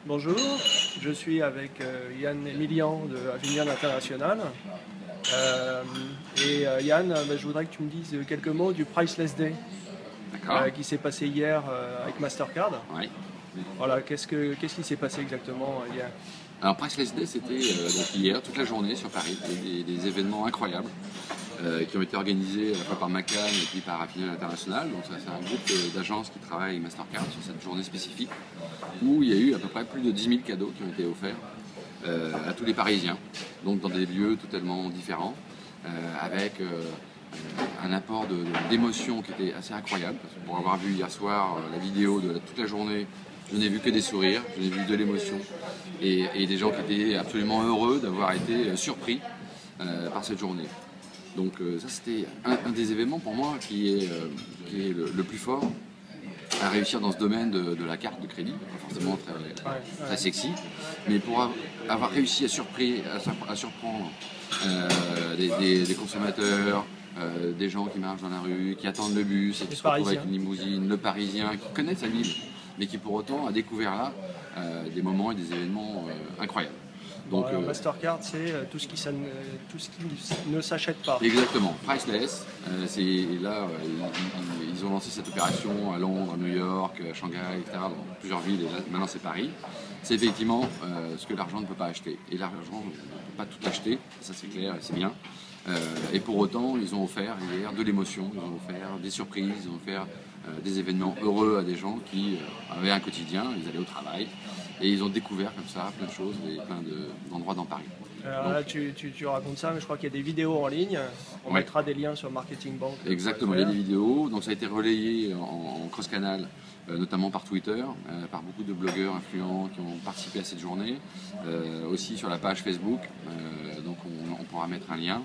Bonjour, je suis avec Yann Emilian de Avignon International. Yann, je voudrais que tu me dises quelques mots du Priceless Day qui s'est passé hier avec Mastercard. Ouais. Voilà, qu'est-ce qui s'est passé exactement hier? Alors Priceless Day, c'était donc hier, toute la journée sur Paris, des événements incroyables qui ont été organisés à la fois par Macan et puis par Avignon International. Donc ça, c'est un groupe d'agences qui travaille avec Mastercard sur cette journée spécifique où il y a eu à peu près plus de 10 000 cadeaux qui ont été offerts à tous les Parisiens, donc dans des lieux totalement différents, avec un apport d'émotion qui était assez incroyable. Parce que pour avoir vu hier soir la vidéo de toute la journée, je n'ai vu que des sourires, je n'ai vu de l'émotion et des gens qui étaient absolument heureux d'avoir été surpris par cette journée. Donc ça c'était un des événements pour moi qui est le plus fort à réussir dans ce domaine de la carte de crédit, pas forcément très sexy, mais pour avoir réussi à surprendre des consommateurs, des gens qui marchent dans la rue, qui attendent le bus et qui se retrouvent avec une limousine, le Parisien qui connaît sa ville, mais qui pour autant a découvert là des moments et des événements incroyables. Donc, Mastercard, c'est tout ce qui ne s'achète pas. Exactement, priceless. Là, ils ont lancé cette opération à Londres, à New York, à Shanghai, etc., dans plusieurs villes, et là, maintenant c'est Paris. C'est effectivement ce que l'argent ne peut pas acheter. Et l'argent ne peut pas tout acheter, ça c'est clair et c'est bien. Et pour autant, ils ont offert hier de l'émotion, ils ont offert des surprises, ils ont offert des événements heureux à des gens qui avaient un quotidien, ils allaient au travail. Et ils ont découvert comme ça plein de choses et plein d'endroits dans Paris. Alors là, tu racontes ça, mais je crois qu'il y a des vidéos en ligne. On mettra des liens sur Marketing Bank. Exactement, il y a des vidéos. Donc ça a été relayé en cross-canal, notamment par Twitter, par beaucoup de blogueurs influents qui ont participé à cette journée. Aussi sur la page Facebook, donc on pourra mettre un lien.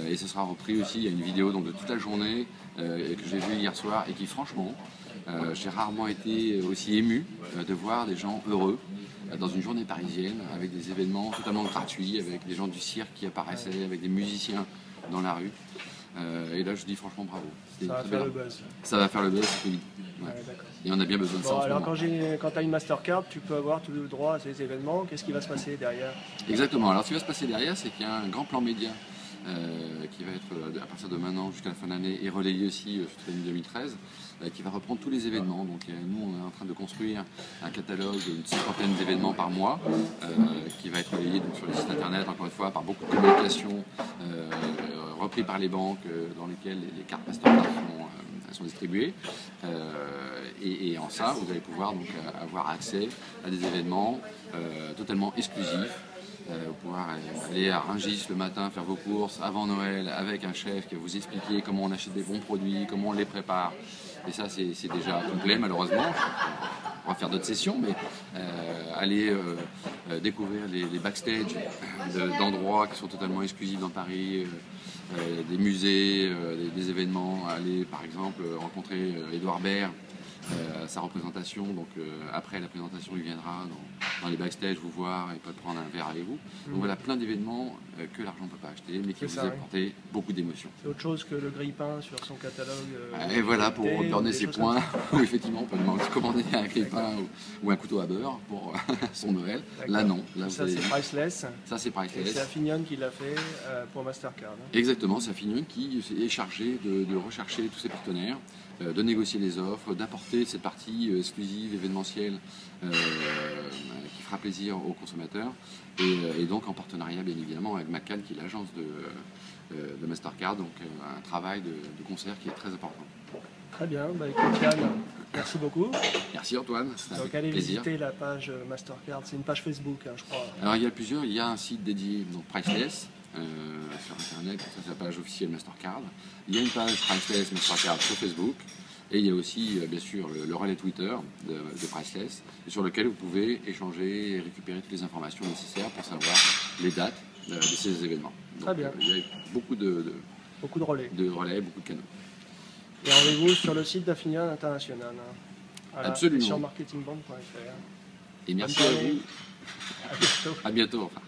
Et ce sera repris aussi, il y a une vidéo donc, de toute la journée que j'ai vue hier soir et qui franchement, j'ai rarement été aussi ému de voir des gens heureux dans une journée parisienne avec des événements totalement gratuits, avec des gens du cirque qui apparaissaient, avec des musiciens dans la rue. Et là je dis franchement bravo. Ça va faire le buzz. Ça va faire le buzz, oui. Ouais. Et on a bien besoin de ça. Alors quand tu as une Mastercard, tu peux avoir tout le droit à ces événements. Qu'est-ce qui va se passer derrière? Exactement. Alors ce qui va se passer derrière, c'est qu'il y a un grand plan média qui va être à partir de maintenant jusqu'à la fin de l'année et relayé aussi sur l'année 2013, qui va reprendre tous les événements. Donc nous on est en train de construire un catalogue d'une cinquantaine d'événements par mois qui va être relayé donc, sur les sites internet, encore une fois, par beaucoup de communications repris par les banques dans lesquelles les cartes Mastercard sont distribuées. Et en ça, vous allez pouvoir donc avoir accès à des événements totalement exclusifs. Vous pouvoir aller à Rungis le matin faire vos courses avant Noël avec un chef qui va vous expliquer comment on achète des bons produits, comment on les prépare. Et ça c'est déjà complet malheureusement. On va faire d'autres sessions, mais aller découvrir les backstage d'endroits qui sont totalement exclusifs dans Paris, des musées, des événements, aller par exemple rencontrer Édouard Baird, sa représentation, donc après la présentation il viendra dans les backstage vous voir et peut prendre un verre avec vous. Donc voilà plein d'événements que l'argent ne peut pas acheter mais qui vous apportent beaucoup d'émotions. C'est autre chose que le grille-pain sur son catalogue. Et voilà pour donner ses points où effectivement on peut demander commander un grille-pain ou un couteau à beurre pour son Noël. Là non. Là, ça c'est priceless. Ça c'est priceless. C'est Avignon qui l'a fait pour Mastercard. Exactement, c'est Avignon qui est chargé de rechercher tous ses partenaires, de négocier les offres, d'apporter cette partie exclusive, événementielle, qui fera plaisir aux consommateurs, et donc en partenariat bien évidemment avec Macan qui est l'agence de Mastercard, donc un travail de concert qui est très important. Très bien, écoute Yann, merci beaucoup. Merci Antoine, c'était un allez plaisir. Visiter la page Mastercard, c'est une page Facebook je crois. Alors il y a un site dédié, donc Priceless, sur internet, ça c'est la page officielle Mastercard. Il y a une page Priceless Mastercard sur Facebook. Et il y a aussi, bien sûr, le relais Twitter de Priceless, sur lequel vous pouvez échanger et récupérer toutes les informations nécessaires pour savoir les dates de ces événements. Donc, très bien. Il y a beaucoup de relais. Beaucoup de canaux. Et rendez-vous sur le site d'Avignon International. Voilà, absolument. Sur marketingbank.fr. Et merci à vous. À bientôt. À bientôt. Enfin.